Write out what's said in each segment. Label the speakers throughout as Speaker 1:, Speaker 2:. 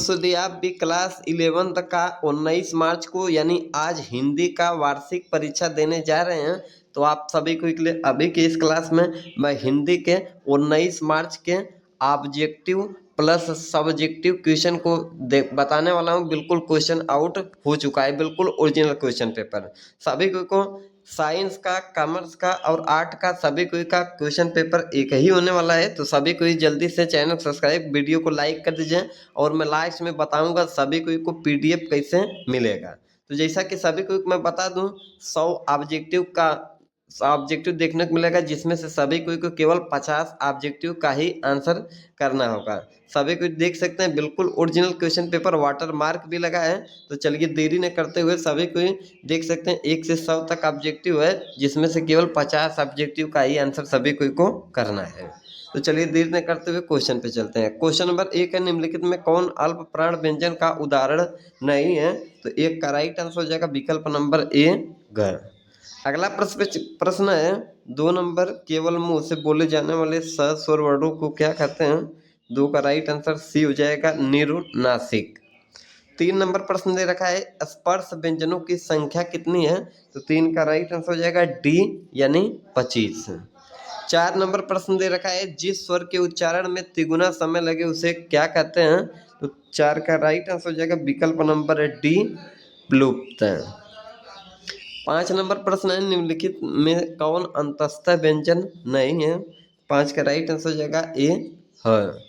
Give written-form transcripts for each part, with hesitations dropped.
Speaker 1: दोस्तों यदि आप भी क्लास 11th का 19 मार्च को यानी आज हिंदी का वार्षिक परीक्षा देने जा रहे हैं तो आप सभी को के लिए अभी के इस क्लास में मैं हिंदी के 19 मार्च के ऑब्जेक्टिव प्लस सब्जेक्टिव क्वेश्चन को बताने वाला हूँ। बिल्कुल क्वेश्चन आउट हो चुका है, बिल्कुल ओरिजिनल क्वेश्चन पेपर। सभी को साइंस का, कॉमर्स का और आर्ट का सभी कोई का क्वेश्चन पेपर एक ही होने वाला है। तो सभी कोई जल्दी से चैनल सब्सक्राइब, वीडियो को लाइक कर दीजिए और मैं लास्ट में बताऊंगा सभी कोई को पीडीएफ कैसे मिलेगा। तो जैसा कि सभी को मैं बता दूं 100 ऑब्जेक्टिव का ऑब्जेक्टिव देखने को मिलेगा, जिसमें से सभी कोई को केवल 50 ऑब्जेक्टिव का ही आंसर करना होगा। सभी कोई देख सकते हैं बिल्कुल original question paper, water mark भी लगा है। तो चलिए देरी न करते हुए सभी कोई देख सकते हैं 1 से 100 तक ऑब्जेक्टिव है, जिसमें से केवल 50 ऑब्जेक्टिव का ही आंसर सभी कोई को करना है। तो चलिए देर न करते हुए क्वेश्चन पे चलते हैं। क्वेश्चन नंबर 1 है, निम्नलिखित में कौन अल्प प्राण व्यंजन का उदाहरण नहीं है? तो एक का राइट आंसर हो जाएगा विकल्प नंबर ए ग। अगला प्रश्न है 2 नंबर, केवल मुंह से बोले जाने वाले स्वर वर्णों को क्या कहते हैं? 2 का राइट आंसर सी हो जाएगा निरुनासिक। 3 नंबर प्रश्न दे रखा है स्पर्श व्यंजनों की संख्या कितनी है? तो 3 का राइट आंसर हो जाएगा डी यानी 25। 4 नंबर प्रश्न दे रखा है जिस स्वर के उच्चारण में तिगुना समय लगे उसे क्या कहते हैं? तो 4 का राइट आंसर हो जाएगा विकल्प नंबर डी प्लुप्त। 5 नंबर प्रश्न है निम्नलिखित में कौन अंतस्थ व्यंजन नहीं है? 5 का राइट आंसर हो जाएगा ए है।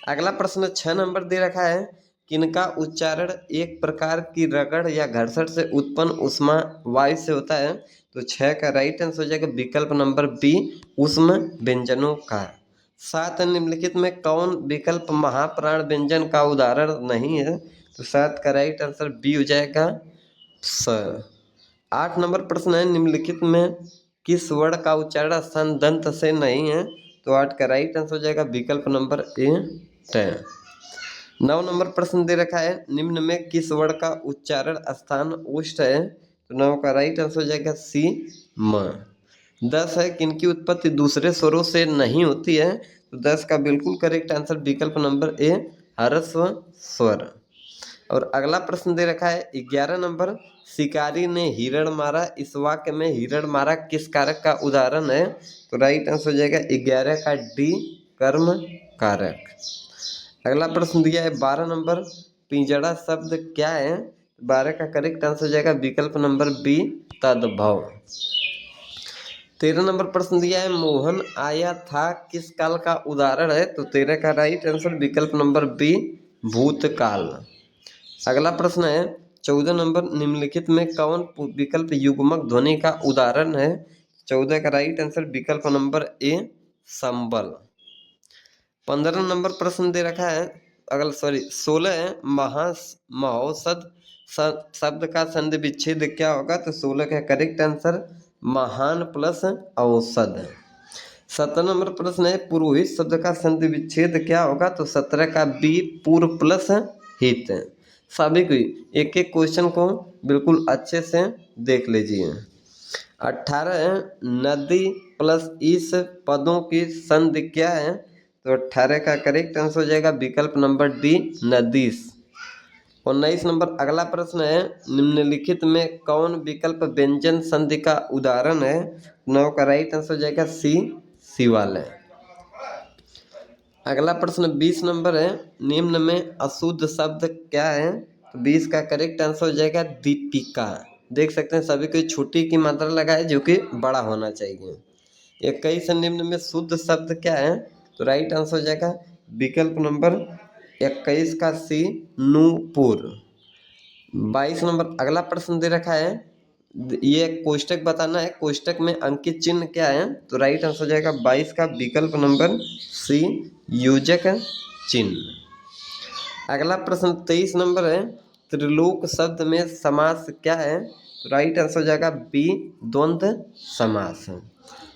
Speaker 1: अगला प्रश्न 6 नंबर दे रखा है किनका उच्चारण एक प्रकार की रगड़ या घर्षण से उत्पन्न उष्मा वायु से होता है? तो 6 का राइट आंसर हो जाएगा विकल्प नंबर बी उष्म व्यंजनों का। 7 निम्नलिखित में कौन विकल्प महाप्राण व्यंजन का उदाहरण नहीं है? तो 7 का राइट आंसर बी हो जाएगा स। 8 नंबर प्रश्न है निम्नलिखित में किस वर्ण का उच्चारण स्थान दंत से नहीं है? तो 8 का राइट आंसर हो जाएगा विकल्प नंबर ए 10। 9 नंबर प्रश्न दे रखा है निम्न में किस वर्ण का उच्चारण स्थान ओष्ठ है? तो 9 का राइट आंसर हो जाएगा सी म। 10 है किनकी उत्पत्ति दूसरे स्वरों से नहीं होती है? तो 10 का बिल्कुल करेक्ट आंसर विकल्प नंबर ए ह्रस्व स्वर। और अगला प्रश्न दे रखा है 11 नंबर, शिकारी ने हिरण मारा, इस वाक्य में हिरण मारा किस कारक का उदाहरण है? तो राइट आंसर हो जाएगा 11 का डी कर्म कारक। अगला प्रश्न दिया है 12 नंबर, पिंजड़ा शब्द क्या है? 12 का करेक्ट आंसर हो जाएगा विकल्प नंबर बी तद्भव। 13 नंबर प्रश्न दिया है मोहन आया था किस काल का उदाहरण है? तो 13 का राइट आंसर विकल्प नंबर बी भूतकाल। अगला प्रश्न है 14 नंबर, निम्नलिखित में कौन विकल्प युग्मक ध्वनि का उदाहरण है? 14 का राइट आंसर विकल्प नंबर ए संबल। 15 नंबर प्रश्न दे रखा है 16 है महौषध शब्द का संधि विच्छेद क्या होगा? तो 16 का करेक्ट आंसर महान प्लस औषध। 17 नंबर प्रश्न है पुरोहित शब्द का संधि विच्छेद क्या होगा? तो 17 का बी पूर्व प्लस हित। सभी को एक एक क्वेश्चन को बिल्कुल अच्छे से देख लीजिए। 18 है नदी प्लस इस पदों की संधि क्या है? तो 18 का करेक्ट आंसर हो जाएगा विकल्प नंबर डी नदीस। 19 नंबर अगला प्रश्न है निम्नलिखित में कौन विकल्प व्यंजन संधि का उदाहरण है? 9 का राइट आंसर हो जाएगा सी शिवालय। अगला प्रश्न 20 नंबर है निम्न में अशुद्ध शब्द क्या है? तो 20 का करेक्ट आंसर हो जाएगा दीपिका। देख सकते हैं सभी को छोटी की मात्रा लगा है जो कि बड़ा होना चाहिए। 21 निम्न में शुद्ध शब्द क्या है? तो राइट आंसर हो जाएगा विकल्प नंबर 21 का सी नूपुर। 22 नंबर अगला प्रश्न दे रखा है ये कोष्टक बताना है, कोष्टक में अंकित चिन्ह क्या है? तो राइट आंसर हो जाएगा 22 का विकल्प नंबर सी योजक चिन्ह। अगला प्रश्न 23 नंबर है त्रिलोक शब्द में समास क्या है? तो राइट आंसर हो जाएगा बी द्वंद्व समास।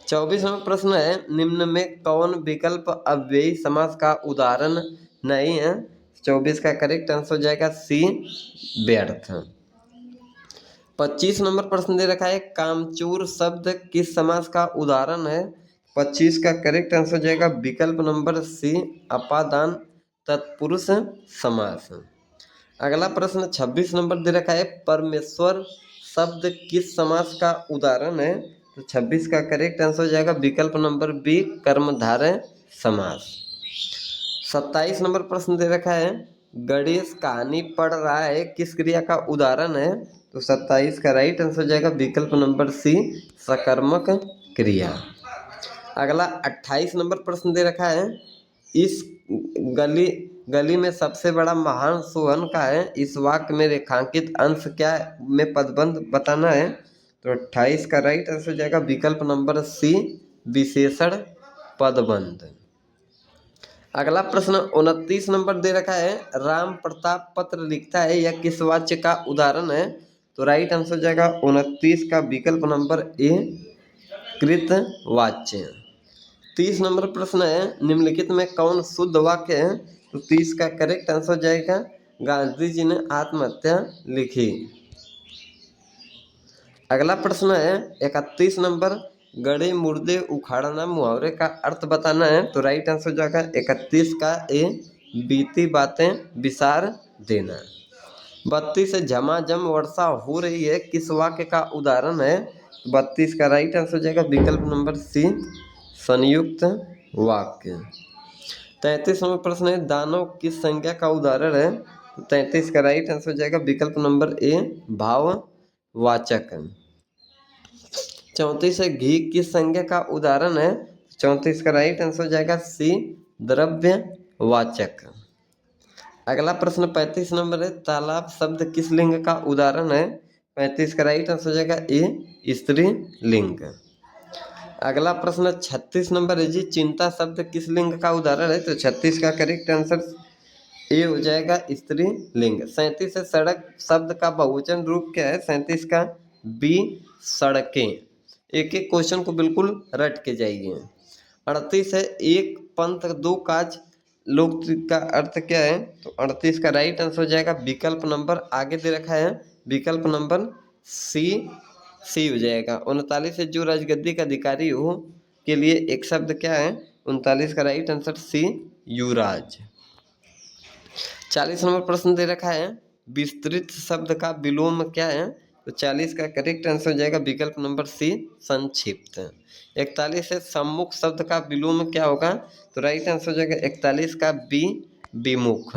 Speaker 1: 24 नंबर प्रश्न है निम्न में कौन विकल्प अव्ययी समास का उदाहरण नहीं है? 24 का करेक्ट आंसर हो जाएगा सी व्यर्थ। 25 नंबर प्रश्न दे रखा है कामचोर शब्द किस समास का उदाहरण है? 25 का करेक्ट आंसर हो जाएगा विकल्प नंबर सी अपादान तत्पुरुष समास। अगला प्रश्न 26 नंबर दे रखा है, परमेश्वर शब्द किस समास का उदाहरण है? तो 26 का करेक्ट आंसर हो जाएगा विकल्प नंबर बी, कर्मधारय समास। 27 नंबर प्रश्न दे रखा है, गणेश कहानी पढ़ रहा है किस क्रिया का उदाहरण है? तो 27 का राइट आंसर हो जाएगा विकल्प नंबर सी, सकर्मक क्रिया। अगला 28 नंबर प्रश्न दे रखा है, इस गली गली में सबसे बड़ा महान सोहन का है, इस वाक्य में रेखांकित अंश क्या में पदबंध बताना है? तो 28 का राइट आंसर हो जाएगा विकल्प नंबर सी, विशेषण पदबंध। अगला प्रश्न 29 नंबर दे रखा है, राम प्रताप पत्र लिखता है, यह किस वाच्य का उदाहरण है? तो राइट आंसर हो जाएगा 29 का विकल्प नंबर ए, कृत वाच्य। 30 नंबर प्रश्न है, निम्नलिखित में कौन शुद्ध वाक्य है? तो 30 का करेक्ट आंसर हो जाएगा, गांधी जी ने आत्महत्या लिखी। अगला प्रश्न है 31 नंबर, गड़े मुर्दे उखाड़ना मुहावरे का अर्थ बताना है। तो राइट आंसर हो जाएगा 31 का ए, बीती बातें विसार देना। 32 से झमाझम वर्षा हो रही है किस वाक्य का उदाहरण है? 32 का राइट आंसर हो जाएगा विकल्प नंबर सी, संयुक्त वाक्य। 33 नंबर प्रश्न है, दानव किस संज्ञा का उदाहरण है? 33 का राइट आंसर हो जाएगा विकल्प नंबर ए, भाववाचक। 34 है, घी किस संज्ञा का उदाहरण है? 34 का राइट आंसर हो जाएगा सी, द्रव्यवाचक। अगला प्रश्न 35 नंबर है, तालाब शब्द किस लिंग का उदाहरण है? 35 का राइट आंसर हो जाएगा ए, स्त्रीलिंग। अगला प्रश्न 36 नंबर है जी, चिंता शब्द किस लिंग का उदाहरण है? तो 36 का करेक्ट आंसर ए हो जाएगा, स्त्रीलिंग। 37 है, सड़क शब्द का बहुवचन रूप क्या है? 37 का बी, सड़कें। एक एक क्वेश्चन को बिल्कुल रट के जाइए। 38 है, एक पंथ दो काज लोक का अर्थ क्या है? तो 38 का राइट आंसर हो जाएगा विकल्प नंबर आगे दे रखा है, विकल्प नंबर सी, सी हो जाएगा। 39 है, जो राजगद्दी का अधिकारी हो के लिए एक शब्द क्या है? 39 का राइट आंसर सी, युवराज। 40 नंबर प्रश्न दे रखा है, विस्तृत शब्द का विलोम क्या है? तो 40 का करेक्ट आंसर हो जाएगा विकल्प नंबर सी, संक्षिप्त। 41 है, सम्मुख शब्द का विलोम क्या होगा? तो राइट आंसर हो जाएगा 41 का बी, विमुख।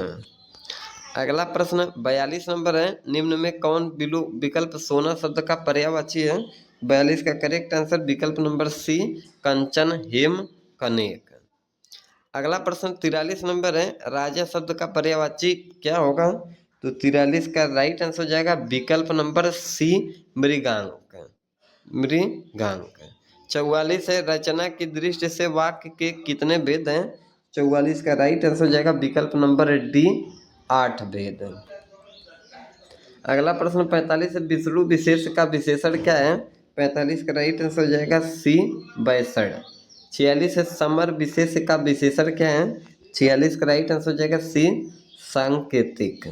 Speaker 1: अगला प्रश्न 42 नंबर है, निम्न में कौन विकल्प सोना शब्द का पर्यायवाची है? 42 का करेक्ट आंसर विकल्प नंबर सी, कंचन, हेम, कनेक। अगला प्रश्न 43 नंबर है, राजा शब्द का पर्यायवाची क्या होगा? तो 43 का राइट आंसर हो जाएगा विकल्प नंबर सी, मृगांक, मृगांक। 44 है, रचना की दृष्टि से वाक्य के कितने भेद हैं? 44 का राइट आंसर हो जाएगा विकल्प नंबर डी, 8 भेद। अगला प्रश्न 45 है, विष्णु विशेष का विशेषण क्या है? 45 का राइट आंसर हो जाएगा सी, वैषण। 46 है, समर विशेष का विशेषण क्या है? 46 का राइट आंसर हो जाएगा सी, सांकेतिक।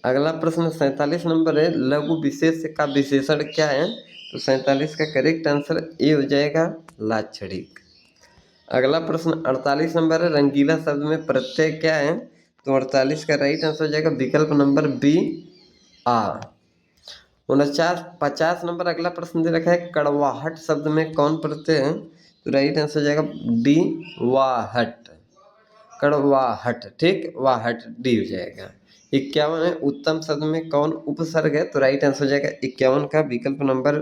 Speaker 1: अगला प्रश्न 47 नंबर है, लघु विशेष का विशेषण क्या है? तो 47 का करेक्ट आंसर ए हो जाएगा, लाक्षणिक। अगला प्रश्न 48 नंबर है, रंगीला शब्द में प्रत्यय क्या है? तो 48 का राइट आंसर हो जाएगा विकल्प नंबर बी, आ। 50 नंबर अगला प्रश्न दे रखा है, कड़वाहट शब्द में कौन प्रत्यय है? तो राइट आंसर हो जाएगा डी, वाहट, कड़वाहट, ठीक, वाहट, डी हो जाएगा। 51 है, उत्तम शब्द में कौन उपसर्ग है? तो राइट आंसर हो जाएगा 51 का विकल्प नंबर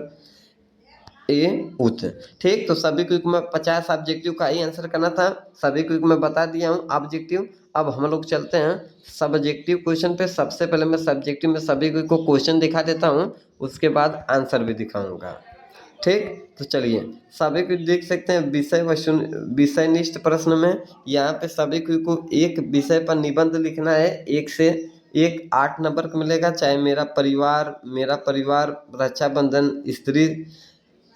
Speaker 1: ए, उत। ठीक, तो सभी क्विक में 50 ऑब्जेक्टिव का ही आंसर करना था, सभी क्विक में बता दिया हूँ ऑब्जेक्टिव। अब हम लोग चलते हैं सब्जेक्टिव क्वेश्चन पे। सबसे पहले मैं सब्जेक्टिव में सभी को क्वेश्चन दिखा देता हूँ, उसके बाद आंसर भी दिखाऊंगा। ठीक, तो चलिए सभी को देख सकते हैं, विषय व विषयनिष्ठ प्रश्न में यहाँ पे सभी को एक विषय पर निबंध लिखना है, 1 से 8 नंबर का मिलेगा, चाहे मेरा परिवार, रक्षाबंधन, स्त्री,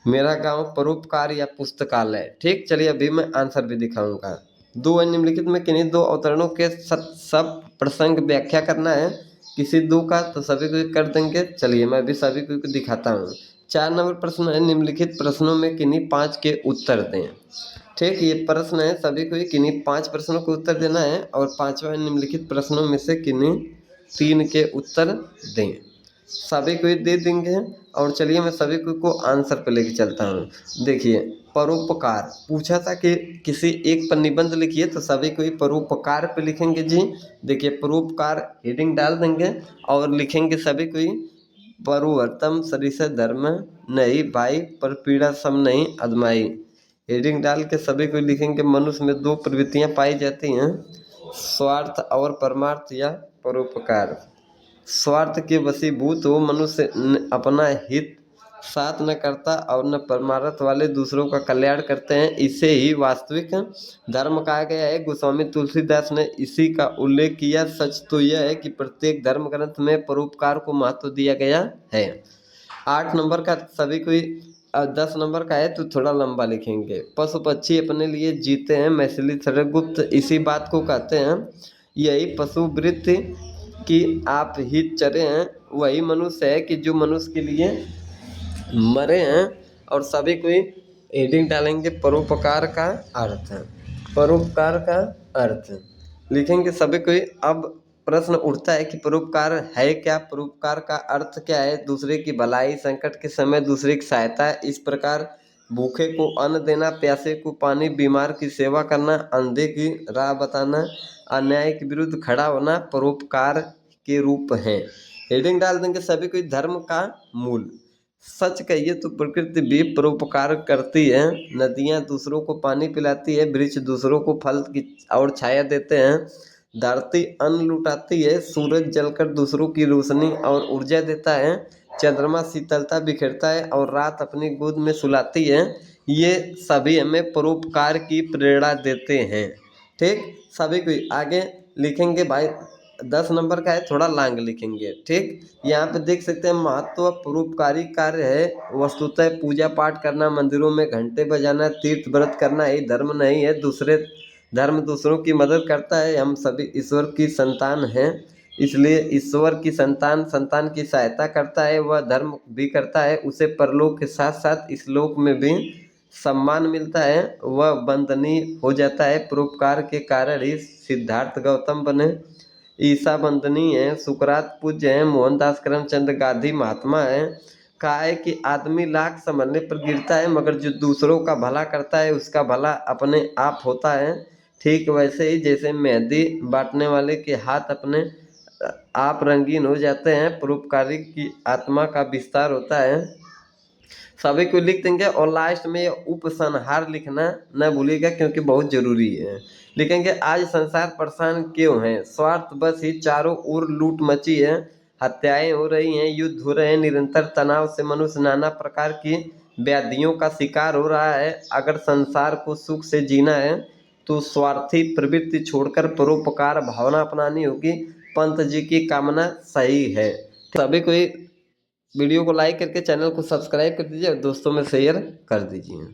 Speaker 1: मेरा गांव, परोपकार या पुस्तकालय। ठीक, चलिए अभी मैं आंसर भी दिखाऊंगा। 2 निम्नलिखित में किन्हीं 2 अवतरणों के सब प्रसंग व्याख्या करना है, किसी 2 का, तो सभी को कर देंगे। चलिए मैं अभी सभी को दिखाता हूँ। 4 नंबर प्रश्न है, निम्नलिखित प्रश्नों में किन्हीं 5 के उत्तर दें। ठीक, ये प्रश्न है, सभी को किन्हीं 5 प्रश्नों को उत्तर देना है, और 5वां निम्नलिखित प्रश्नों में से किन्हीं 3 के उत्तर दें। सभी को दे देंगे। और चलिए मैं सभी को आंसर पे लेके चलता हूँ। देखिए, परोपकार पूछा था कि किसी एक पर निबंध लिखिए, तो सभी को परोपकार पे लिखेंगे जी। देखिए, परोपकार हेडिंग डाल देंगे और लिखेंगे सभी को परुवर्तम सरिस धर्म नहीं भाई, पर पीड़ा सम नहीं अदमाई। हेडिंग डाल के सभी को लिखेंगे मनुष्य में 2 प्रवृत्तियां पाई जाती हैं, स्वार्थ और परमार्थ या परोपकार। स्वार्थ के वशीभूत वो मनुष्य अपना हित साथ न करता और न परमार्थ वाले दूसरों का कल्याण करते हैं, इसे ही वास्तविक धर्म कहा गया है। गोस्वामी तुलसीदास ने इसी का उल्लेख किया। सच तो यह है कि प्रत्येक धर्म ग्रंथ में परोपकार को महत्व दिया गया है। 8 नंबर का सभी कोई 10 नंबर का है तो थोड़ा लंबा लिखेंगे। पशु पक्षी अपने लिए जीते हैं, मैथिली सरगुप्त इसी बात को कहते हैं। यही पशुवृत्ति कि आप हित चरे हैं, वही मनुष्य है कि जो मनुष्य के लिए मरे हैं। और सभी कोई हेडिंग डालेंगे परोपकार का अर्थ। परोपकार का अर्थ लिखेंगे सभी कोई। अब प्रश्न उठता है कि परोपकार है क्या, परोपकार का अर्थ क्या है। दूसरे की भलाई, संकट के समय दूसरे की सहायता, इस प्रकार भूखे को अन्न देना, प्यासे को पानी, बीमार की सेवा करना, अंधे की राह बताना, अन्याय के विरुद्ध खड़ा होना परोपकार के रूप हैं। हेडिंग डाल देंगे सभी कोई धर्म का मूल। सच कहिए तो प्रकृति भी परोपकार करती है। नदियाँ दूसरों को पानी पिलाती है, वृक्ष दूसरों को फल की और छाया देते हैं, धरती अन्न लुटाती है, सूरज जलकर दूसरों की रोशनी और ऊर्जा देता है, चंद्रमा शीतलता बिखेरता है और रात अपनी गोद में सुलाती है। ये सभी हमें परोपकार की प्रेरणा देते हैं। ठीक, सभी को आगे लिखेंगे भाई। 10 नंबर का है, थोड़ा लॉन्ग लिखेंगे। ठीक, यहाँ पे देख सकते हैं महत्व परोपकारी कार्य है। वस्तुतः पूजा पाठ करना, मंदिरों में घंटे बजाना, तीर्थ व्रत करना ही धर्म नहीं है। दूसरे धर्म दूसरों की मदद करता है। हम सभी ईश्वर की संतान हैं, इसलिए ईश्वर की संतान की सहायता करता है, वह धर्म भी करता है। उसे परलोक के साथ साथ इस लोक में भी सम्मान मिलता है, वह वंदनीय हो जाता है। परोपकार के कारण ही सिद्धार्थ गौतम बने, ईसा वंदनीय है, सुकरात पूज्य है, मोहनदास करमचंद गांधी महात्मा है। कहा है कि आदमी लाख संभलने पर गिरता है, मगर जो दूसरों का भला करता है उसका भला अपने आप होता है। ठीक वैसे ही जैसे मेहंदी बांटने वाले के हाथ अपने आप रंगीन हो जाते हैं, परोपकारी की आत्मा का विस्तार होता है। सभी को लिख देंगे और लास्ट में उपसंहार लिखना न भूलिएगा, क्योंकि बहुत जरूरी है। लिखेंगे आज संसार परेशान क्यों है, स्वार्थ बस ही चारों ओर लूट मची है, हत्याएं हो रही हैं, युद्ध हो रहे हैं, निरंतर तनाव से मनुष्य नाना प्रकार की व्याधियों का शिकार हो रहा है। अगर संसार को सुख से जीना है तो स्वार्थी प्रवृत्ति छोड़कर परोपकार भावना अपनानी होगी। पंत जी की कामना सही है। सभी को वीडियो को लाइक करके चैनल को सब्सक्राइब कर दीजिए और दोस्तों में शेयर कर दीजिए।